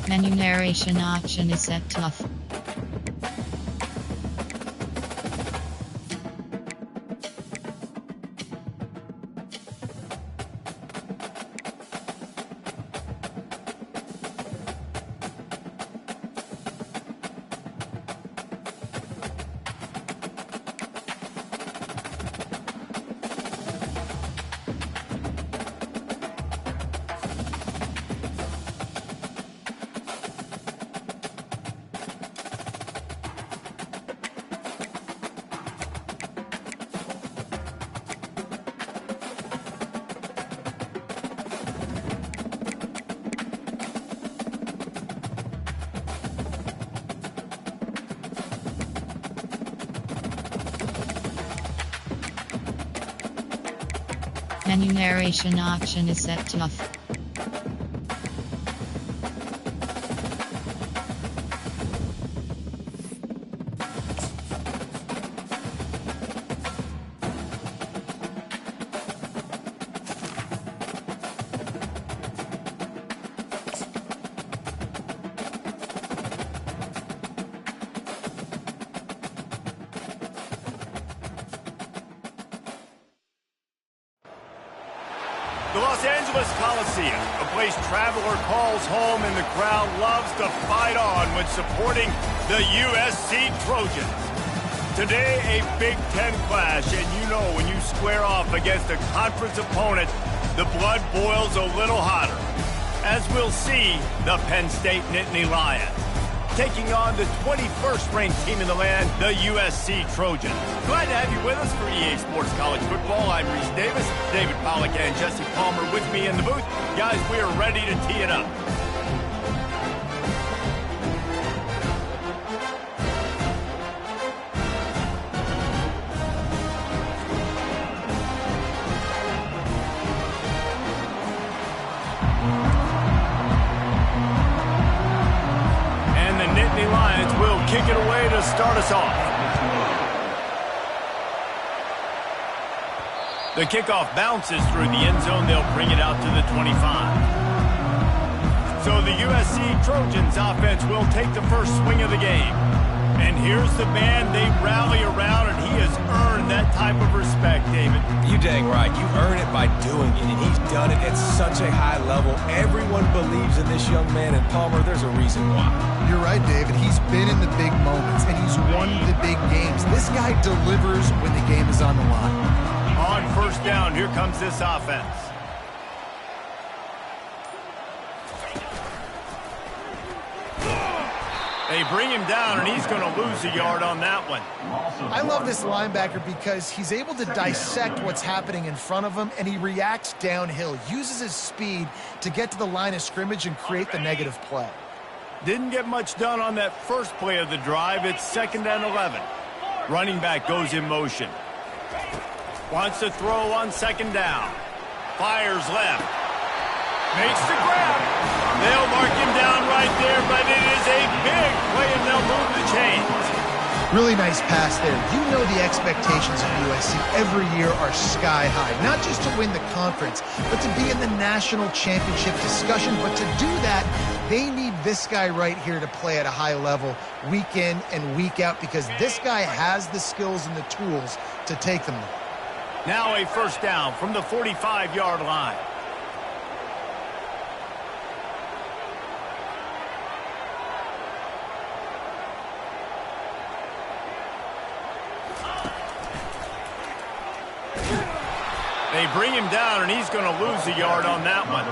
Menu narration option is set to off. Menu narration option is set to off. The Los Angeles Coliseum, a place traveler calls home and the crowd loves to fight on when supporting the USC Trojans. Today, a Big Ten clash, and you know when you square off against a conference opponent, the blood boils a little hotter. As we'll see, the Penn State Nittany Lions taking on the 21st ranked team in the land, the USC Trojans. Glad to have you with us for EA Sports College Football. I'm Reese Davis, David Pollack and Jesse Palmer with me in the booth. Guys, we are ready to tee it up. Lions will kick it away to start us off. The kickoff bounces through the end zone. They'll bring it out to the 25. So the USC Trojans offense will take the first swing of the game. And here's the man they rally around, and he has earned that type of respect, David. You dang right. You earn it by doing it, and he's done it at such a high level. Everyone believes in this young man, and Palmer, there's a reason why. You're right, David. He's been in the big moments, and he's won the big games. This guy delivers when the game is on the line. On first down, here comes this offense. They bring him down, and he's going to lose a yard on that one. I love this linebacker because he's able to dissect what's happening in front of him, and he reacts downhill, uses his speed to get to the line of scrimmage and create the negative play. Didn't get much done on that first play of the drive. It's 2nd and 11. Running back goes in motion. Wants to throw on 2nd down. Fires left. Makes the grab. They'll mark him down right there, but it is a big play, and they'll move the chains. Really nice pass there. You know the expectations of USC every year are sky high. Not just to win the conference, but to be in the national championship discussion. But to do that, they need this guy right here to play at a high level week in and week out, because this guy has the skills and the tools to take them there. Now a first down from the 45-yard line. They bring him down, and he's going to lose a yard on that one.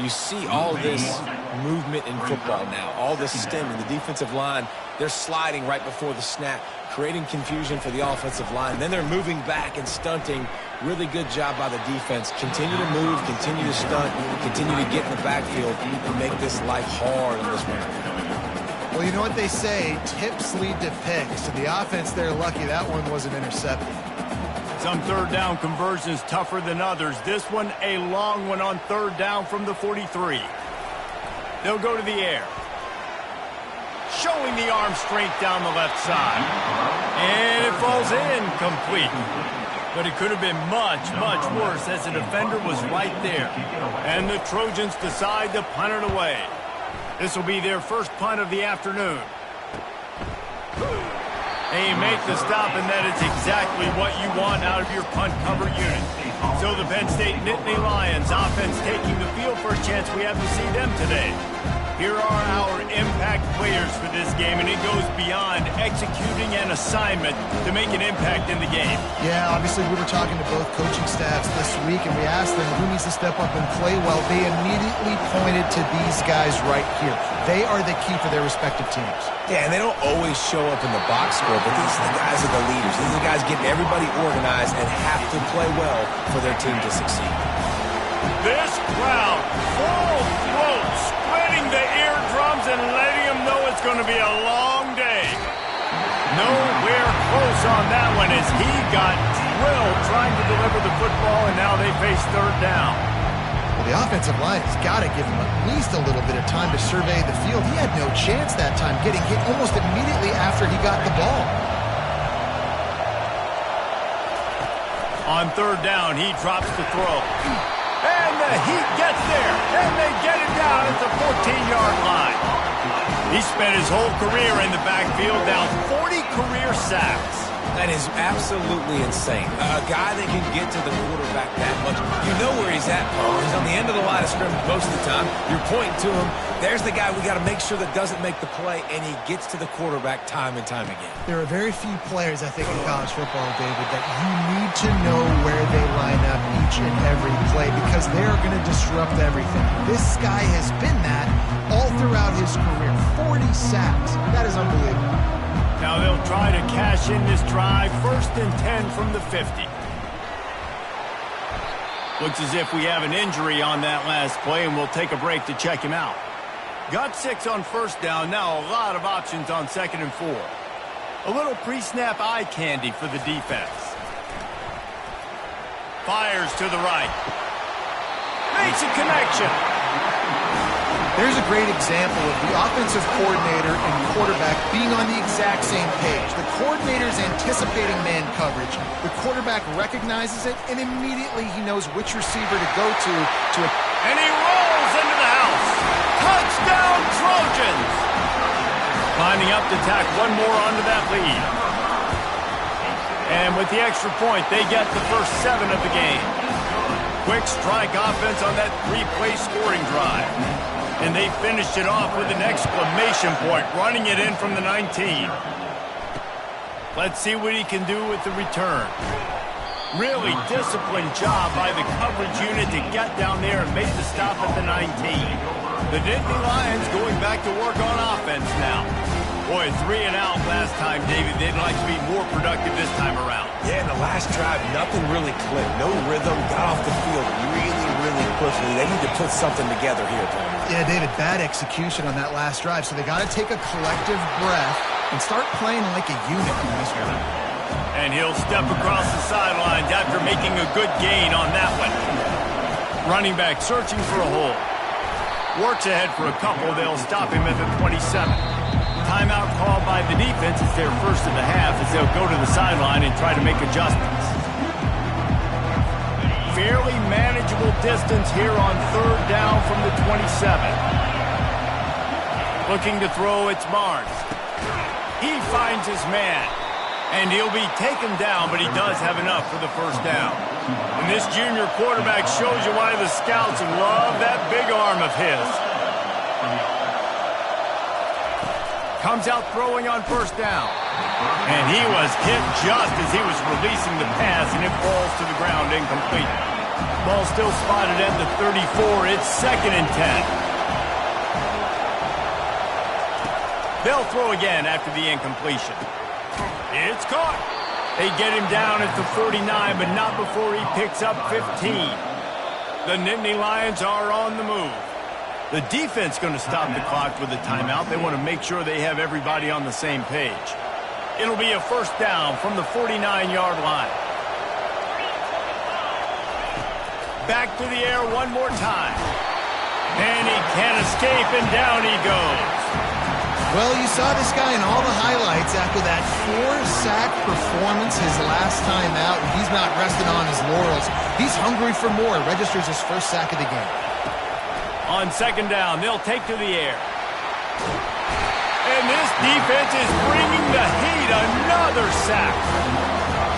You see all this movement in football now, all this stemming. The defensive line, they're sliding right before the snap, creating confusion for the offensive line. Then they're moving back and stunting. Really good job by the defense. Continue to move, continue to stunt, continue to get in the backfield and make this life hard on this one. Well, you know what they say, tips lead to picks. And the offense, they're lucky that one wasn't intercepted. Some third down conversions tougher than others. This one, a long one on 3rd down from the 43. They'll go to the air. Showing the arm strength down the left side. And it falls in complete. But it could have been much, much worse as the defender was right there. And the Trojans decide to punt it away. This will be their first punt of the afternoon. They make the stop, and that is exactly what you want out of your punt cover unit. So the Penn State Nittany Lions offense taking the field. First chance we have to see them today. Here are our impact players for this game, and it goes beyond executing an assignment to make an impact in the game. Yeah, obviously we were talking to both coaching staffs this week, and we asked them who needs to step up and play well. They immediately pointed to these guys right here. They are the key for their respective teams. Yeah, and they don't always show up in the box score, but these are the guys are the leaders. These are the guys getting everybody organized and have to play well for their team to succeed. This crowd, full throat, splitting the eardrums and letting them know it's going to be a long day. Nowhere close on that one as he got drilled trying to deliver the football, and now they face third down. Well, the offensive line has got to give him at least a little bit of time to survey the field. He had no chance that time, getting hit almost immediately after he got the ball. On third down, he drops the throw. And the Heat gets there, and they get it down at the 14-yard line. He spent his whole career in the backfield, down 40 career sacks. That is absolutely insane. A guy that can get to the quarterback that much. You know where he's at, Paul. He's on the end of the line of scrimmage most of the time. You're pointing to him. There's the guy we got to make sure that doesn't make the play, and he gets to the quarterback time and time again. There are very few players, I think, in college football, David, that you need to know where they line up each and every play because they are going to disrupt everything. This guy has been that all throughout his career. 40 sacks. That is unbelievable. Now they'll try to cash in this drive. 1st and 10 from the 50. Looks as if we have an injury on that last play, and we'll take a break to check him out. Got 6 on first down. Now a lot of options on 2nd and 4. A little pre-snap eye candy for the defense. Fires to the right. Makes a connection. There's a great example of the offensive coordinator and quarterback being on the exact same page. The coordinator's anticipating man coverage. The quarterback recognizes it, and immediately he knows which receiver to go to. And he rolls into the house. Touchdown, Trojans! Lining up to tack one more onto that lead. And with the extra point, they get the first 7 of the game. Quick strike offense on that 3-play scoring drive. And they finished it off with an exclamation point, running it in from the 19. Let's see what he can do with the return. Really disciplined job by the coverage unit to get down there and make the stop at the 19. The Nittany Lions going back to work on offense now. Boy, 3 and out last time, David. They'd like to be more productive this time around. Yeah, in the last drive, nothing really clicked. No rhythm, got off the field really quickly. They need to put something together here, Tony. Yeah, David, bad execution on that last drive, so they got to take a collective breath and start playing like a unit on this one. And he'll step across the sidelines after making a good gain on that one. Running back searching for a hole. Works ahead for a couple. They'll stop him at the 27. Timeout called by the defense. It's their first of the half as they'll go to the sideline and try to make adjustments. Fairly manageable distance here on third down from the 27. Looking to throw, it's Barnes. He finds his man. And he'll be taken down, but he does have enough for the first down. And this junior quarterback shows you why the scouts love that big arm of his. Comes out throwing on first down. And he was hit just as he was releasing the pass, and it falls to the ground incomplete. Ball still spotted at the 34. It's 2nd and 10. They'll throw again after the incompletion. It's caught. They get him down at the 49, but not before he picks up 15. The Nittany Lions are on the move. The defense going to stop the clock with a timeout. They want to make sure they have everybody on the same page. It'll be a first down from the 49-yard line. Back to the air one more time. And he can't escape, and down he goes. Well, you saw this guy in all the highlights after that 4-sack performance his last time out. He's not resting on his laurels. He's hungry for more. Registers his first sack of the game. On 2nd down, they'll take to the air. defense is bringing the heat. Another sack.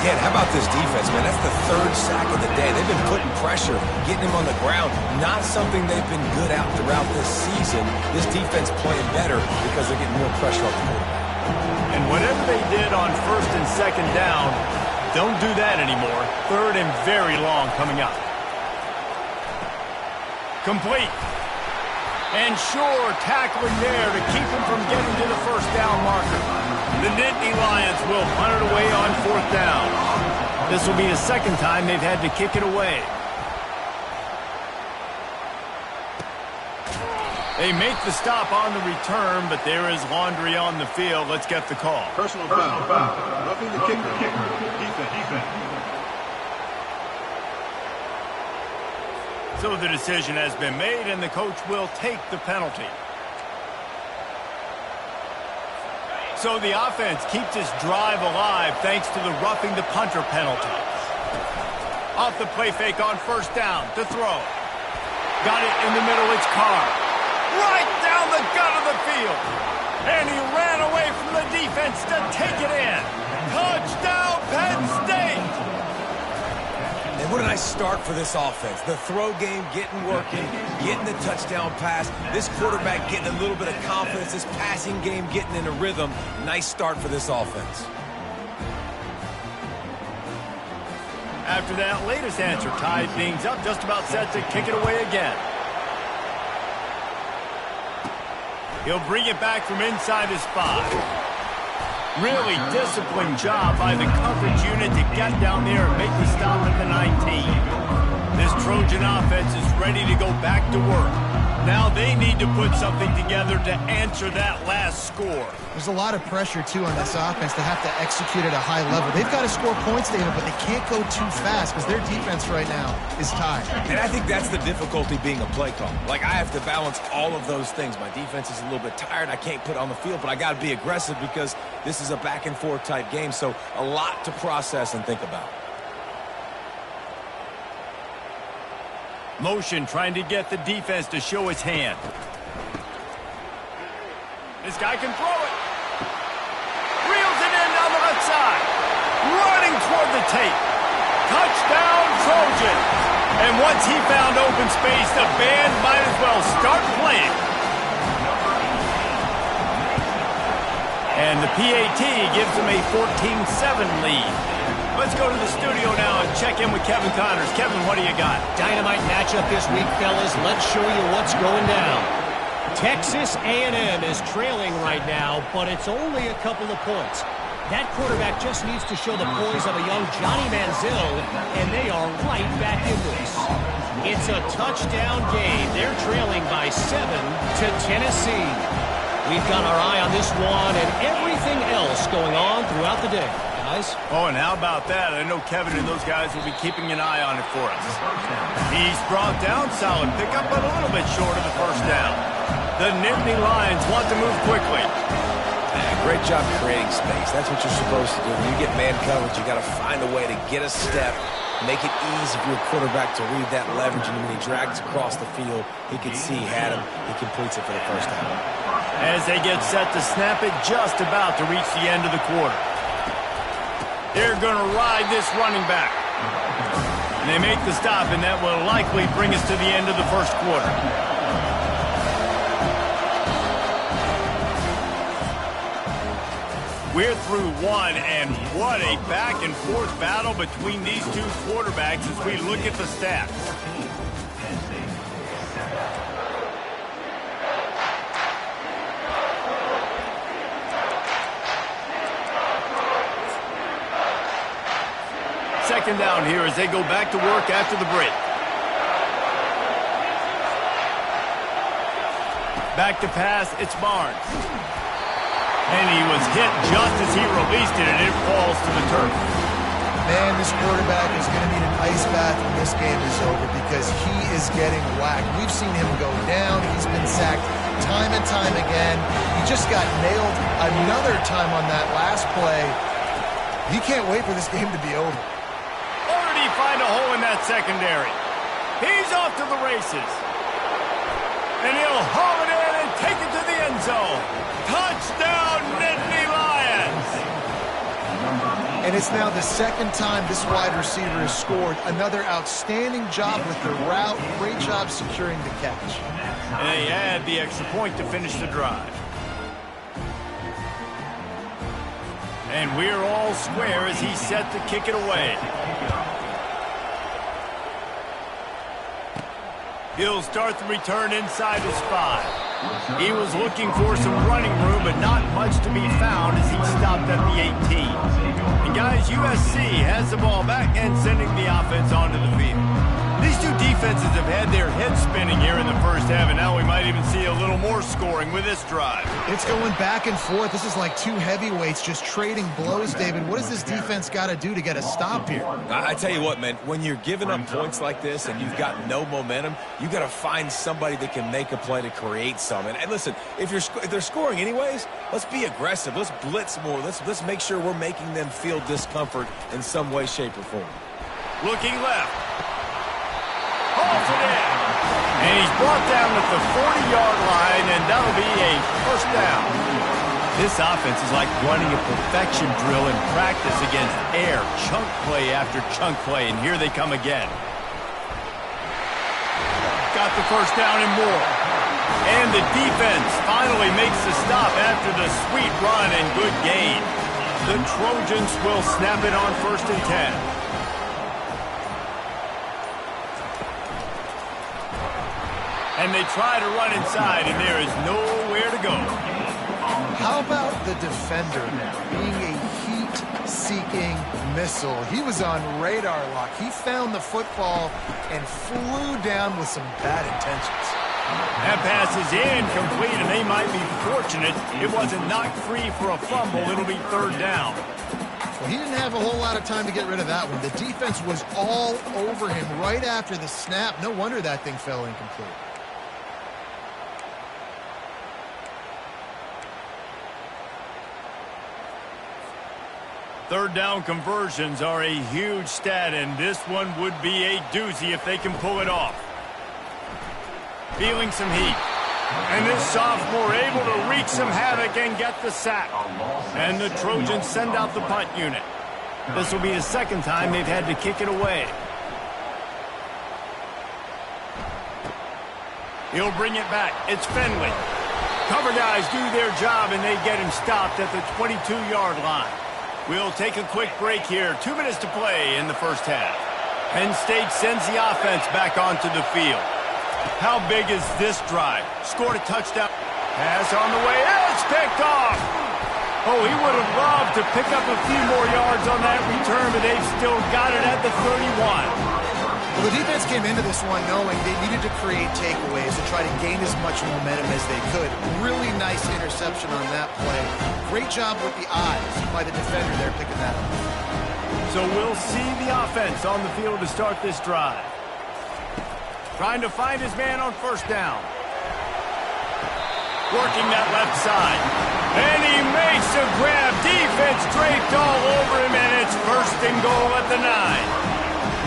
Yeah, how about this defense, man? That's the third sack of the day. They've been putting pressure, getting him on the ground. Not something they've been good at throughout this season. This defense playing better because they're getting more pressure off the quarterback. And whatever they did on first and second down, don't do that anymore. Third and very long coming up. Complete. And sure, tackling there to keep him from getting to the first down marker. The Nittany Lions will punt it away on fourth down. This will be the second time they've had to kick it away. They make the stop on the return, but there is laundry on the field. Let's get the call. Personal foul. Roughing the kicker. Defense. So the decision has been made, and the coach will take the penalty. So the offense keeps its drive alive thanks to the roughing the punter penalty. Off the play fake on first down to throw. Got it in the middle, it's Carr. Right down the gut of the field. And he ran away from the defense to take it in. Touchdown, Penn State! And what a nice start for this offense. The throw game getting working, getting the touchdown pass. This quarterback getting a little bit of confidence. This passing game getting in a rhythm. Nice start for this offense. After that latest answer tied things up, just about set to kick it away again. He'll bring it back from inside his 5. Really disciplined job by the coverage unit to get down there and make the stop at the 19. This Trojan offense is ready to go back to work. Now they need to put something together to answer that last score. There's a lot of pressure, too, on this offense to have to execute at a high level. They've got to score points, David, but they can't go too fast because their defense right now is tied. And I think that's the difficulty being a play caller. Like, I have to balance all of those things. My defense is a little bit tired. I can't put it on the field, but I got to be aggressive because this is a back-and-forth type game, so a lot to process and think about. Motion trying to get the defense to show its hand. This guy can throw it. Reels it in down the left side. Running toward the tape. Touchdown, Trojan. And once he found open space, the band might as well start playing. And the PAT gives them a 14-7 lead. Let's go to the studio now and check in with Kevin Connors. Kevin, what do you got? Dynamite matchup this week, fellas. Let's show you what's going down. Texas A&M is trailing right now, but it's only a couple of points. That quarterback just needs to show the poise of a young Johnny Manziel, and they are right back in this. It's a touchdown game. They're trailing by 7 to Tennessee. We've got our eye on this one and everything else going on throughout the day. Oh, and how about that? I know Kevin and those guys will be keeping an eye on it for us. He's brought down, solid pickup, but a little bit short of the first down. The Nittany Lions want to move quickly. Great job creating space. That's what you're supposed to do. When you get man coverage, you got to find a way to get a step, make it easy for your quarterback to read that leverage, and when he drags across the field, he can see he had him. He completes it for the first down. As they get set to snap it, just about to reach the end of the quarter. They're going to ride this running back. And they make the stop, and that will likely bring us to the end of the first quarter. We're through one, and what a back-and-forth battle between these two quarterbacks as we look at the stats. Second down here as they go back to work after the break. Back to pass, it's Barnes. And he was hit just as he released it, and it falls to the turf. Man, this quarterback is going to need an ice bath when this game is over because he is getting whacked. We've seen him go down. He's been sacked time and time again. He just got nailed another time on that last play. He can't wait for this game to be over. Find a hole in that secondary. He's off to the races. And he'll haul it in and take it to the end zone. Touchdown, Nittany Lions! And it's now the second time this wide receiver has scored. Another outstanding job with the route. Great job securing the catch. And they add the extra point to finish the drive. And we're all square as he's set to kick it away. He'll start the return inside his 5. He was looking for some running room, but not much to be found as he stopped at the 18. And guys, USC has the ball back and sending the offense onto the field. These two defenses have had their heads spinning here in the first half, and now we might even see a little more scoring with this drive. It's going back and forth. This is like two heavyweights just trading blows, David. What does this defense got to do to get a stop here? I tell you what, man, when you're giving up points like this and you've got no momentum, you got to find somebody that can make a play to create some. And listen, if they're scoring anyways, let's be aggressive. Let's blitz more. Let's make sure we're making them feel discomfort in some way, shape, or form. Looking left. Hauls it in. And he's brought down at the 40-yard line, and that'll be a first down. This offense is like running a perfection drill in practice against air, chunk play after chunk play, and here they come again. Got the first down and more. And the defense finally makes the stop after the sweet run and good gain. The Trojans will snap it on 1st and 10. And they try to run inside, and there is nowhere to go. How about the defender now? Being a heat-seeking missile. He was on radar lock. He found the football and flew down with some bad intentions. That pass is incomplete, and they might be fortunate it wasn't knocked free for a fumble. It'll be 3rd down. Well, he didn't have a whole lot of time to get rid of that one. The defense was all over him right after the snap. No wonder that thing fell incomplete. Third down conversions are a huge stat, and this one would be a doozy if they can pull it off. Feeling some heat. And this sophomore able to wreak some havoc and get the sack. And the Trojans send out the punt unit. This will be the second time they've had to kick it away. He'll bring it back. It's Finley. Cover guys do their job, and they get him stopped at the 22-yard line. We'll take a quick break here. 2 minutes to play in the first half. Penn State sends the offense back onto the field. How big is this drive? Scored a touchdown. Pass on the way. It's picked off. Oh, he would have loved to pick up a few more yards on that return, but they've still got it at the 31. Well, the defense came into this one knowing they needed to create takeaways to try to gain as much momentum as they could. Really nice interception on that play. Great job with the eyes by the defender there picking that up. So we'll see the offense on the field to start this drive. Trying to find his man on 1st down. Working that left side. And he makes a grab. Defense draped all over him, and it's 1st and goal at the 9.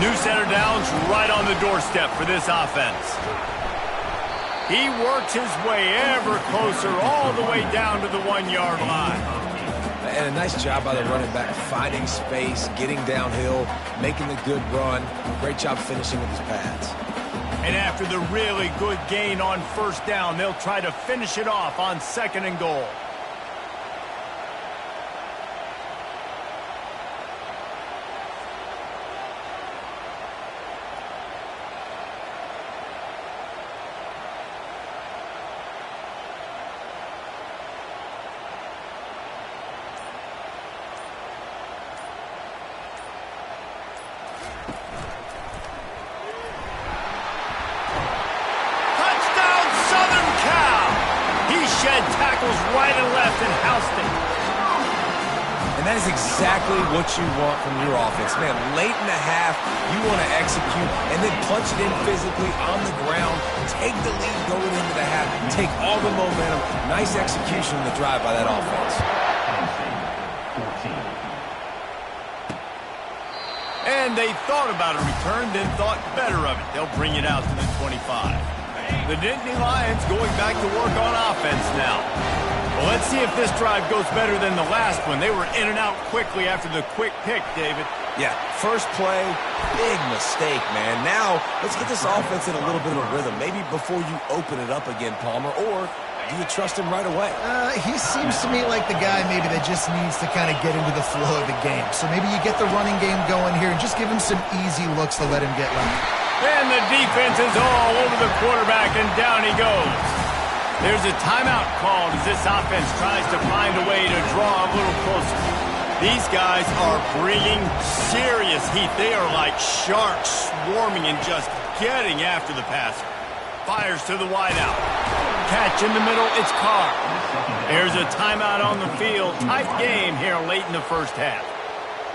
New center downs right on the doorstep for this offense. He works his way ever closer all the way down to the 1-yard line. And a nice job by the running back, finding space, getting downhill, making the good run. Great job finishing with his pads. And after the really good gain on 1st down, they'll try to finish it off on 2nd and goal. Right and left and housed it. And that is exactly what you want from your offense. Man, late in the half, you want to execute and then punch it in physically on the ground. Take the lead going into the half. Take all the momentum. Nice execution in the drive by that offense. And they thought about a return, then thought better of it. They'll bring it out to the 25. The Nittany Lions going back to work on offense now. Well, let's see if this drive goes better than the last one. They were in and out quickly after the quick pick, David. Yeah, first play, big mistake, man. Now, let's get this offense in a little bit of a rhythm. Maybe before you open it up again, Palmer, or do you trust him right away? He seems to me like the guy maybe that just needs to kind of get into the flow of the game. So maybe you get the running game going here and just give him some easy looks to let him get left. And the defense is all over the quarterback, and down he goes. There's a timeout called as this offense tries to find a way to draw a little closer. These guys are bringing serious heat. They are like sharks swarming and just getting after the passer. Fires to the wideout. Catch in the middle, it's Carr. There's a timeout on the field. Tight game here late in the first half.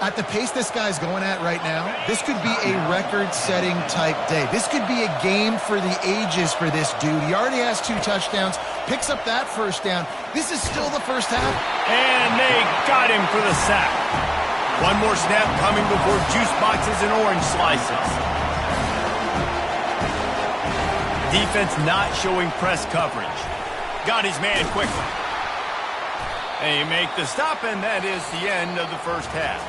At the pace this guy's going at right now, this could be a record-setting type day. This could be a game for the ages for this dude. He already has 2 touchdowns, picks up that first down. This is still the first half. And they got him for the sack. One more snap coming before juice boxes and orange slices. Defense not showing press coverage. Got his man quickly. They make the stop, and that is the end of the first half.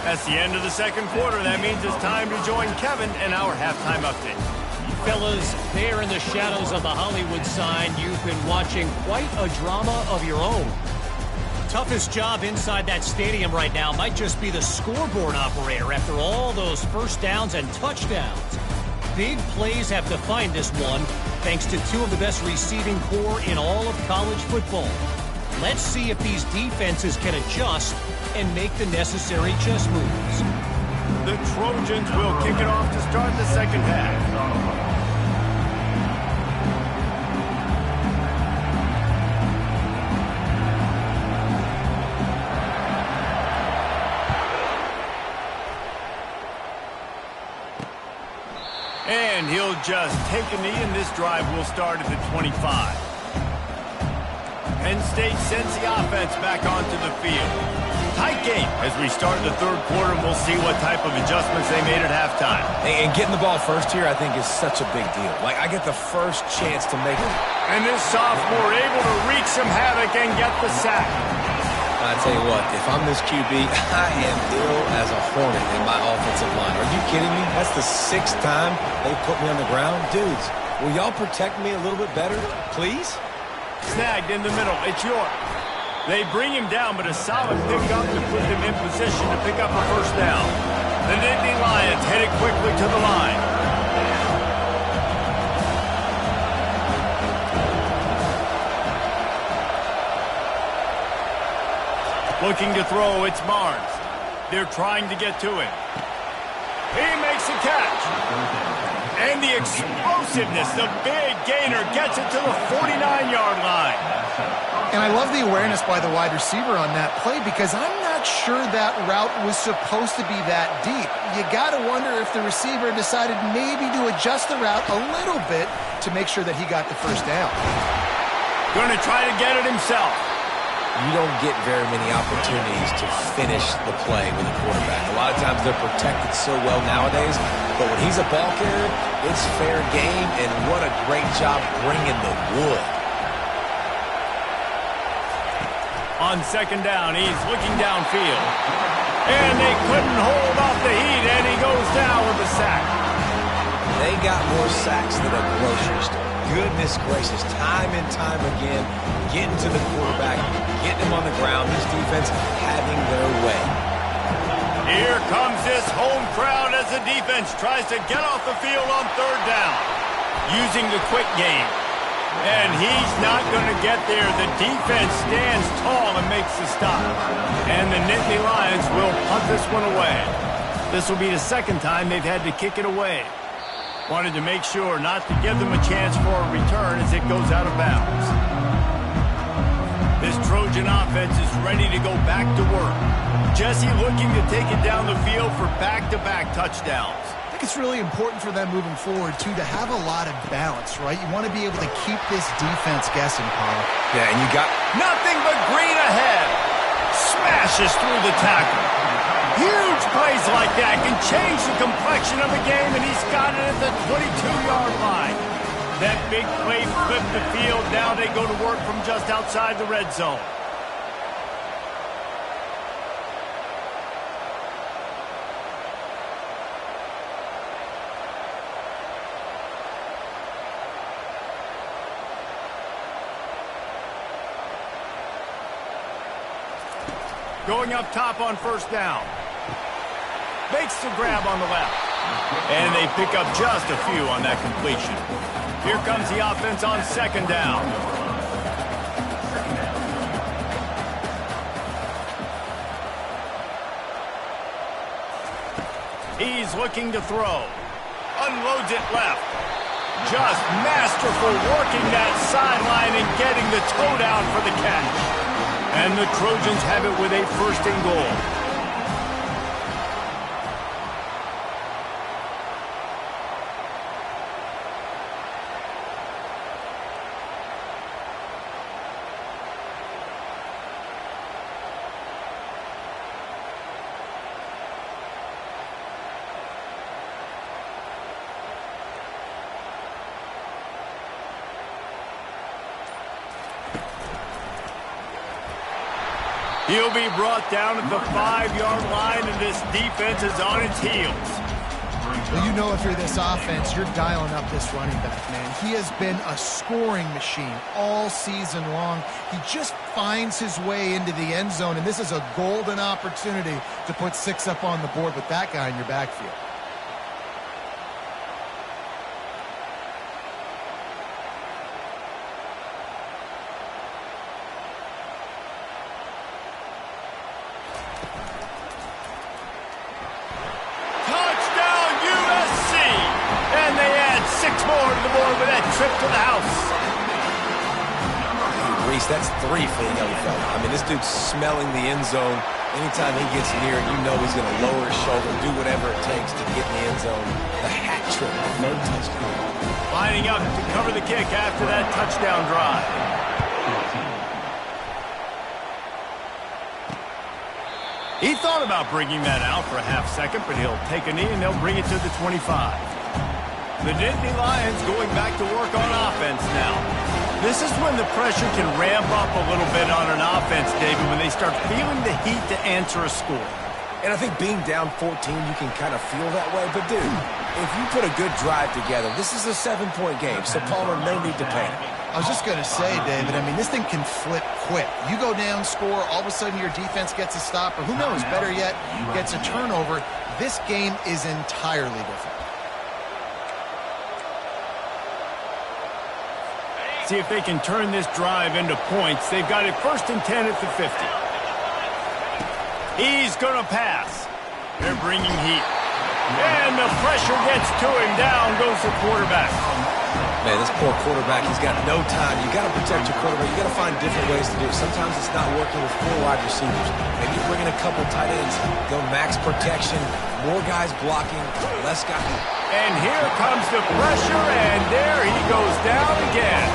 That's the end of the second quarter. That means it's time to join Kevin in our halftime update. Fellas, there in the shadows of the Hollywood sign, you've been watching quite a drama of your own. Toughest job inside that stadium right now might just be the scoreboard operator after all those first downs and touchdowns. Big plays have defined this one, thanks to 2 of the best receiving corps in all of college football. Let's see if these defenses can adjust and make the necessary chess moves. The Trojans will kick it off to start the second half. And he'll just take a knee, and this drive will start at the 25. Penn State sends the offense back onto the field. Tight game as we start the third quarter, and we'll see what type of adjustments they made at halftime. And getting the ball first here, I think, is such a big deal. Like, I get the first chance to make it. And this sophomore able to wreak some havoc and get the sack. I tell you what, if I'm this QB, I am ill as a hornet in my offensive line. Are you kidding me? That's the 6th time they put me on the ground. Dudes, will y'all protect me a little bit better, please? Snagged in the middle. It's York. They bring him down, but a solid pickup to put them in position to pick up a first down. The Nittany Lions headed quickly to the line. Looking to throw, it's Barnes. They're trying to get to him. He makes a catch. And the explosiveness, the big gainer, gets it to the 49-yard line. And I love the awareness by the wide receiver on that play because I'm not sure that route was supposed to be that deep. You got to wonder if the receiver decided maybe to adjust the route a little bit to make sure that he got the first down. Going to try to get it himself. You don't get very many opportunities to finish the play with a quarterback. A lot of times they're protected so well nowadays, but when he's a ball carrier, it's fair game, and what a great job bringing the wood. On second down, he's looking downfield. And they couldn't hold off the heat, and he goes down with a sack. They got more sacks than a grocery store. Goodness gracious, time and time again, getting to the quarterback, getting him on the ground. This defense having their way. Here comes this home crowd as the defense tries to get off the field on third down, using the quick game. And he's not going to get there. The defense stands tall and makes the stop. And the Nittany Lions will punt this one away. This will be the second time they've had to kick it away. Wanted to make sure not to give them a chance for a return as it goes out of bounds. This Trojan offense is ready to go back to work. Jesse looking to take it down the field for back-to-back touchdowns. I think it's really important for them moving forward, too, to have a lot of balance, right? You want to be able to keep this defense guessing, Paul. Yeah, and you got nothing but green ahead. Smashes through the tackle. Huge plays like that can change the complexion of the game, and he's got it at the 22-yard line. That big play flipped the field. Now they go to work from just outside the red zone. Going up top on first down. Makes the grab on the left. And they pick up just a few on that completion. Here comes the offense on second down. He's looking to throw. Unloads it left. Just masterful working that sideline and getting the toe down for the catch. And the Trojans have it with a first and goal. He'll be brought down at the 5-yard line, and this defense is on its heels. Well, you know if you're this offense, you're dialing up this running back, man. He has been a scoring machine all season long. He just finds his way into the end zone, and this is a golden opportunity to put 6 up on the board with that guy in your backfield. Trip to the house. Reese, that's 3 for the young fella. I mean, this dude's smelling the end zone. Anytime he gets near it, you know he's going to lower his shoulder, do whatever it takes to get in the end zone. The hat trick, no touchdown. Lining up to cover the kick after that touchdown drive. He thought about bringing that out for a half second, but he'll take a knee and they'll bring it to the 25. The Nittany Lions going back to work on offense now. This is when the pressure can ramp up a little bit on an offense, David, when they start feeling the heat to answer a score. And I think being down 14, you can kind of feel that way. But, dude, if you put a good drive together, this is a 7-point game, so Palmer, no need to panic. I was just going to say, David, I mean, this thing can flip quick. You go down, score, all of a sudden your defense gets a stop, or who knows, better yet, gets a turnover. This game is entirely different. See if they can turn this drive into points. They've got it 1st and 10 at the 50. He's going to pass. They're bringing heat. And the pressure gets to him. Down goes the quarterback. Man, this poor quarterback, he's got no time. You got to protect your quarterback. You got to find different ways to do it. Sometimes it's not working with 4 wide receivers. Maybe bring in a couple tight ends. Go max protection. More guys blocking. Less guys. And here comes the pressure, and there he goes down again.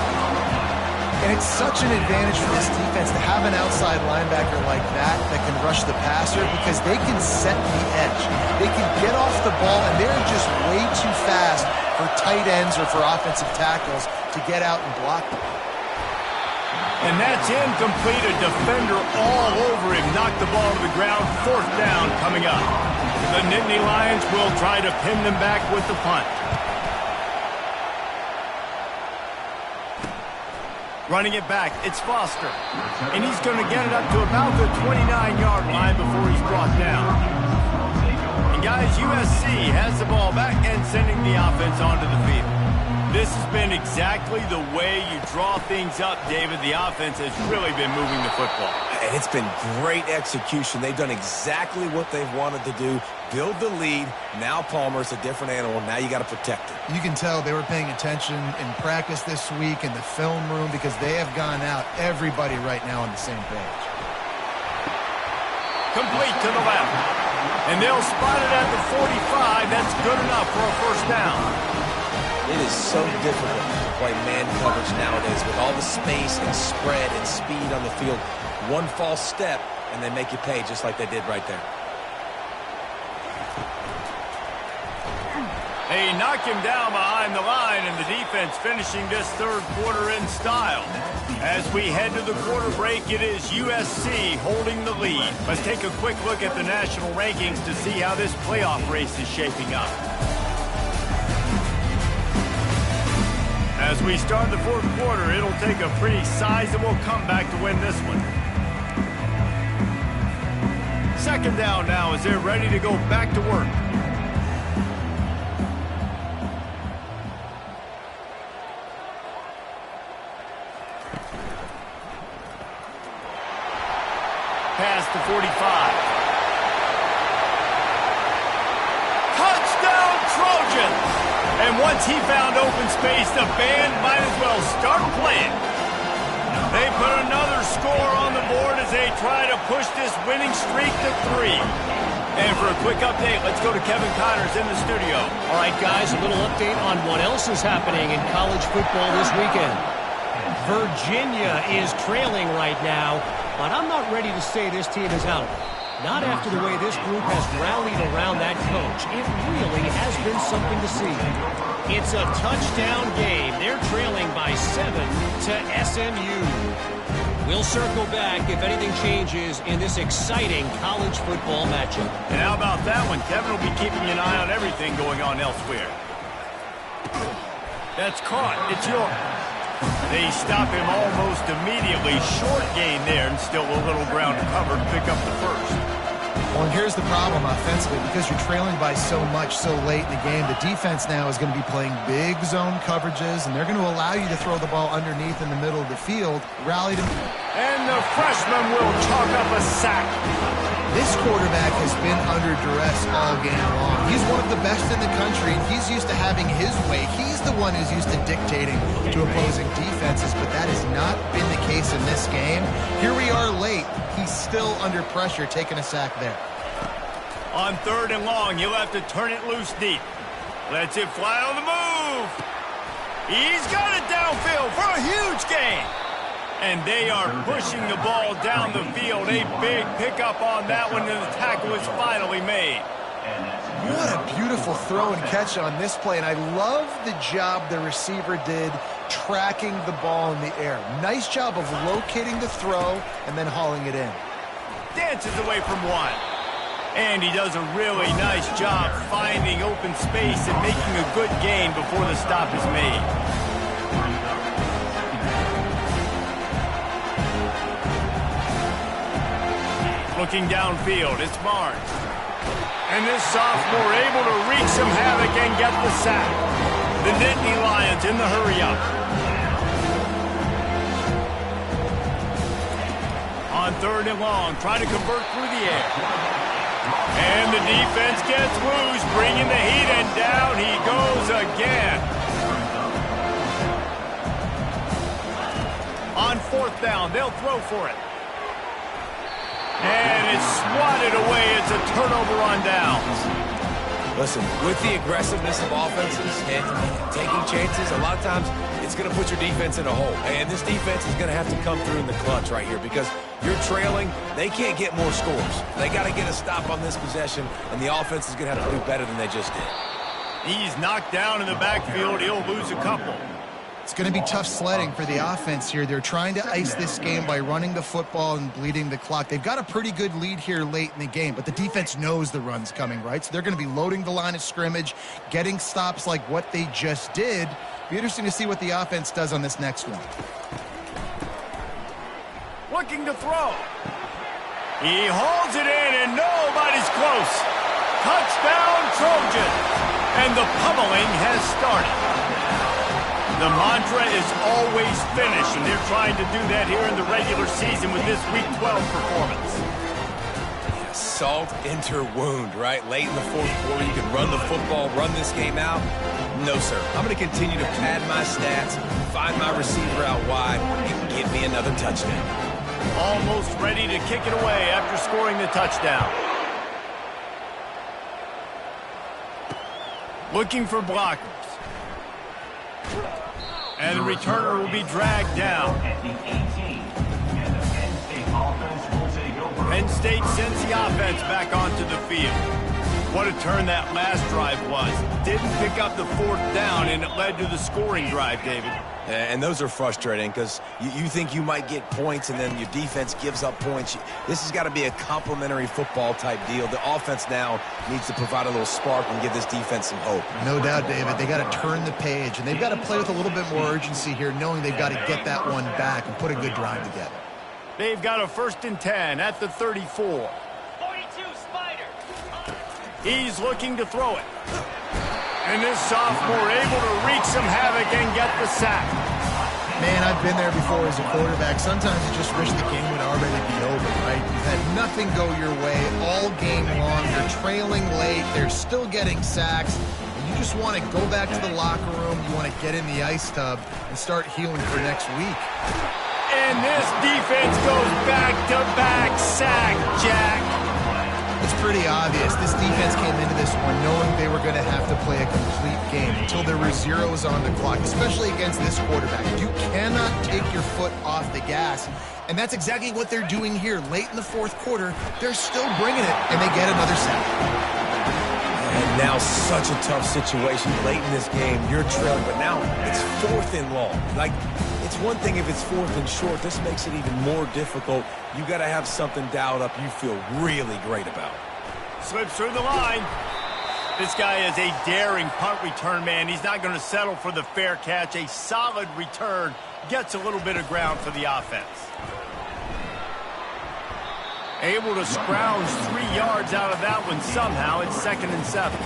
And it's such an advantage for this defense to have an outside linebacker like that can rush the passer because they can set the edge. They can get off the ball, and they're just way too fast for tight ends or for offensive tackles to get out and block them. And that's incomplete. A defender all over him. Knocked the ball to the ground. 4th down coming up. The Nittany Lions will try to pin them back with the punt. Running it back, it's Foster. And he's going to get it up to about the 29-yard line before he's brought down. And guys, USC has the ball back and sending the offense onto the field. This has been exactly the way you draw things up, David. The offense has really been moving the football. And it's been great execution. They've done exactly what they've wanted to do. Build the lead. Now Palmer's a different animal. Now you got to protect it. You can tell they were paying attention in practice this week in the film room because they have gone out, everybody right now on the same page. Complete to the left. And they'll spot it at the 45. That's good enough for a 1st down. It is so difficult to play man coverage nowadays with all the space and spread and speed on the field. One false step, and they make you pay just like they did right there. They knock him down behind the line, and the defense finishing this 3rd quarter in style. As we head to the quarter break, it is USC holding the lead. Let's take a quick look at the national rankings to see how this playoff race is shaping up. As we start the 4th quarter, it'll take a pretty sizable comeback to win this one. second down now as they're ready to go back to work. Past the 45. Touchdown Trojans! And once he found open space, the band might as well start playing. They put another score on the board as they try to push this winning streak to 3. And for a quick update, let's go to Kevin Connors in the studio. All right, guys, a little update on what else is happening in college football this weekend. Virginia is trailing right now, but I'm not ready to say this team is out. Not after the way this group has rallied around that coach. It really has been something to see. It's a touchdown game. They're trailing by 7 to SMU. We'll circle back if anything changes in this exciting college football matchup. And how about that one? Kevin will be keeping an eye on everything going on elsewhere. That's caught. It's yours. They stop him almost immediately. Short gain there, and still a little ground to cover to pick up the first. Well, and here's the problem offensively. Because you're trailing by so much so late in the game, the defense now is going to be playing big zone coverages, and they're going to allow you to throw the ball underneath in the middle of the field. Rally to... And the freshman will chalk up a sack. This quarterback has been under duress all game long. He's one of the best in the country, and he's used to having his way. He's the one who's used to dictating to opposing defenses, but that has not been the case in this game. Here we are late. He's still under pressure, taking a sack there. On 3rd and long, he'll have to turn it loose deep. Lets it fly on the move. He's got it downfield for a huge gain. And they are pushing the ball down the field. A big pickup on that one, and the tackle is finally made. What a beautiful throw and catch on this play, and I love the job the receiver did tracking the ball in the air. Nice job of locating the throw and then hauling it in. Dances away from one. And he does a really nice job finding open space and making a good gain before the stop is made. Looking downfield, it's Barnes. And this sophomore able to wreak some havoc and get the sack. The Nittany Lions in the hurry-up. On 3rd and long, trying to convert through the air. And the defense gets loose, bringing the heat, and down he goes again. On 4th down, they'll throw for it. And it's swatted away. It's a turnover on downs. Listen, with the aggressiveness of offenses and taking chances, a lot of times it's going to put your defense in a hole. And this defense is going to have to come through in the clutch right here because you're trailing. They can't get more scores. They got to get a stop on this possession, and the offense is going to have to do better than they just did. He's knocked down in the backfield. He'll lose a couple. It's going to be tough sledding for the offense here. They're trying to ice this game by running the football and bleeding the clock. They've got a pretty good lead here late in the game, but the defense knows the run's coming, right? So they're going to be loading the line of scrimmage, getting stops like what they just did. Be interesting to see what the offense does on this next one. Looking to throw. He hauls it in, and nobody's close. Touchdown, Trojans. And the pummeling has started. The mantra is always finish, and they're trying to do that here in the regular season with this Week 12 performance. Salt into wound, right? Late in the 4th quarter, you can run the football, run this game out. No, sir. I'm going to continue to pad my stats, find my receiver out wide, and give me another touchdown. Almost ready to kick it away after scoring the touchdown. Looking for blockers. And the returner will be dragged down. Penn State sends the offense back onto the field. What a turn that last drive was. Didn't pick up the 4th down, and it led to the scoring drive, David. And those are frustrating because you think you might get points and then your defense gives up points. This has got to be a complementary football type deal. The offense now needs to provide a little spark and give this defense some hope. No doubt, David. They got to turn the page, and they've got to play with a little bit more urgency here, knowing they've got to get that one back and put a good drive together. They've got a 1st and 10 at the 34. 42 He's looking to throw it. And this sophomore able to wreak some havoc and get the sack. Man, I've been there before as a quarterback. Sometimes you just wish the game would already be over, right? You've had nothing go your way all game long. You're trailing late. They're still getting sacks. And you just want to go back to the locker room. You want to get in the ice tub and start healing for next week. And this defense goes back-to-back sack, Jack. It's pretty obvious. This defense came into this one knowing they were going to have to play a complete game until there were zeros on the clock, especially against this quarterback. You cannot take your foot off the gas, and that's exactly what they're doing here. Late in the fourth quarter, they're still bringing it, and they get another sack. And now such a tough situation late in this game. You're trailing, but now it's 4th and long. Like, it's one thing if it's 4th and short. This makes it even more difficult. You got to have something dialed up you feel really great about. Slips through the line. This guy is a daring punt return man. He's not going to settle for the fair catch. A solid return. Gets a little bit of ground for the offense. Able to scrounge 3 yards out of that one somehow. It's 2nd and 7.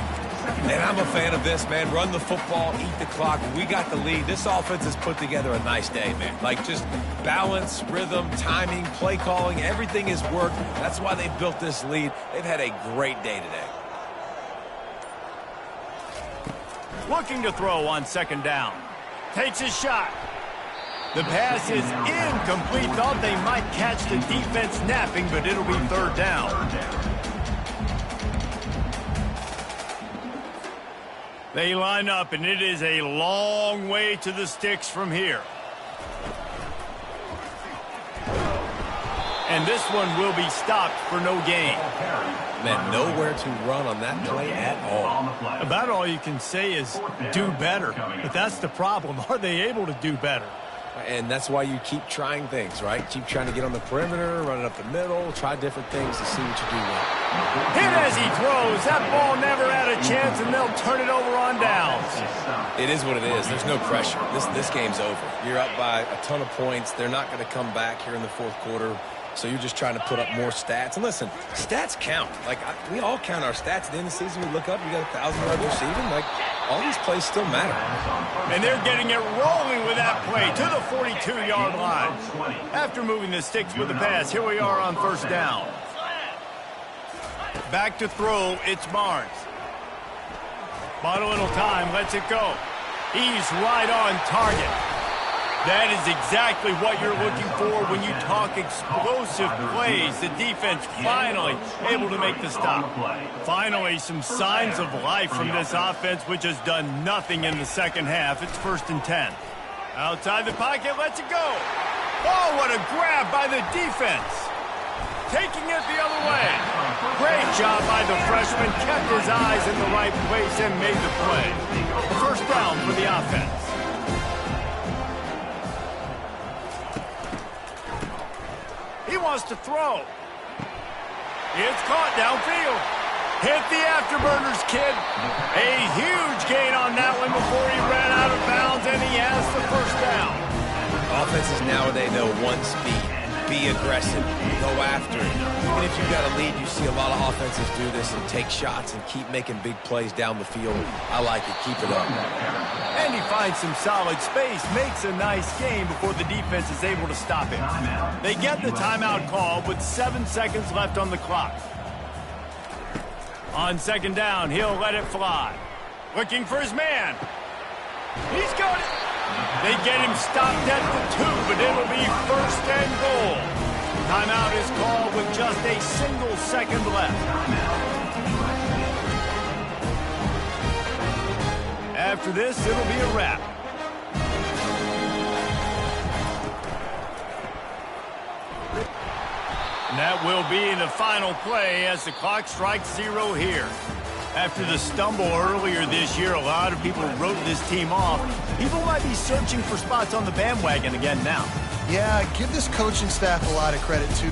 And I'm a fan of this, man. Run the football, eat the clock. We got the lead. This offense has put together a nice day, man. Like, just balance, rhythm, timing, play calling, everything has worked. That's why they built this lead. They've had a great day today. Looking to throw on 2nd down. Takes his shot. The pass is incomplete. Thought they might catch the defense napping, but it'll be 3rd down. They line up, and it is a long way to the sticks from here. And this one will be stopped for no gain. Man, nowhere to run on that play at all. About all you can say is do better. But that's the problem. Are they able to do better? And that's why you keep trying things, right? Keep trying to get on the perimeter, run it up the middle, try different things to see what you do well. Hit as he throws. That ball never had a chance, and they'll turn it over on downs. It is what it is. There's no pressure. This game's over. You're up by a ton of points. They're not going to come back here in the 4th quarter. So you're just trying to put up more stats. And listen, stats count. Like, we all count our stats. At the end of the season, we look up, you got 1,000 yards receiving. Like, all these plays still matter. And they're getting it rolling with that play to the 42-yard line. After moving the sticks with the pass, here we are on 1st down. Back to throw, it's Barnes. Bought a little time, lets it go. He's right on target. That is exactly what you're looking for when you talk explosive plays. The defense finally able to make the stop. Finally, some signs of life from this offense, which has done nothing in the 2nd half. It's 1st and 10. Outside the pocket, lets it go. Oh, what a grab by the defense. Taking it the other way. Great job by the freshman. Kept his eyes in the right place and made the play. 1st down for the offense. He wants to throw. It's caught downfield. Hit the afterburners, kid. A huge gain on that one before he ran out of bounds, and he has the 1st down. Offenses nowadays know one speed. Be aggressive. Go after it. Even if you've got a lead, you see a lot of offenses do this and take shots and keep making big plays down the field. I like it. Keep it up. And he finds some solid space, makes a nice game before the defense is able to stop him. They get the timeout call with 7 seconds left on the clock. On 2nd down, he'll let it fly. Looking for his man. He's got it. They get him stopped at the 2, but it'll be 1st and goal. Timeout is called with just a single second left. After this, it'll be a wrap. And that will be the final play as the clock strikes 0 here. After the stumble earlier this year, a lot of people wrote this team off. People might be searching for spots on the bandwagon again now. Yeah, give this coaching staff a lot of credit, too.